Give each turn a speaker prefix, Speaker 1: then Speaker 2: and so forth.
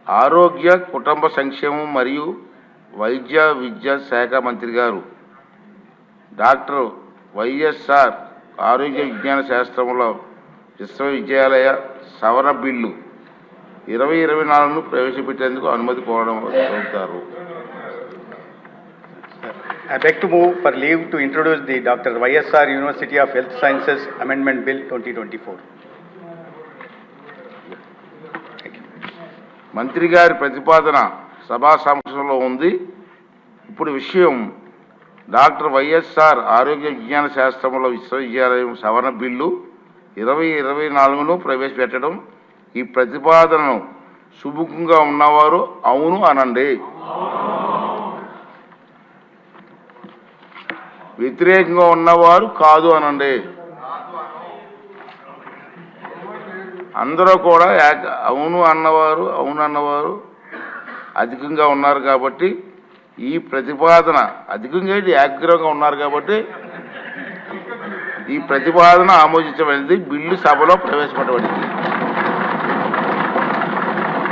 Speaker 1: ఆరోగ్య కుటుంబ సంక్షేమం మరియు వైద్య విద్యా శాఖ మంత్రి గారు డాక్టర్ వైఎస్ఆర్ ఆరోగ్య విజ్ఞాన శాస్త్రంలో విశ్వవిద్యాలయ సవరణ బిల్లు 2024ను ప్రవేశపెట్టేందుకు అనుమతి కోరుతారు.
Speaker 2: I beg to move for leave to introduce the Dr. YSR University of Health Sciences Amendment Bill 2024.
Speaker 1: మంత్రి గారి ప్రతిపాదన సభా సమక్షంలో ఉంది. ఇప్పుడు విషయం డాక్టర్ వైఎస్ఆర్ ఆరోగ్య విజ్ఞాన శాస్త్రంలో విశ్వవిద్యాలయం సవరణ బిల్లు 2024ను ప్రవేశపెట్టడం. ఈ ప్రతిపాదనను సుముఖంగా ఉన్నవారు అవును అనండి, వ్యతిరేకంగా ఉన్నవారు కాదు అనండి. అందరూ కూడా అవును అన్నవారు అధికంగా ఉన్నారు కాబట్టి ఈ ప్రతిపాదన అధికంగా ఏకగ్రీవంగా ఉన్నారు కాబట్టి ఈ ప్రతిపాదన ఆమోదించబడింది. బిల్లు సభలో ప్రవేశపెట్టబడింది.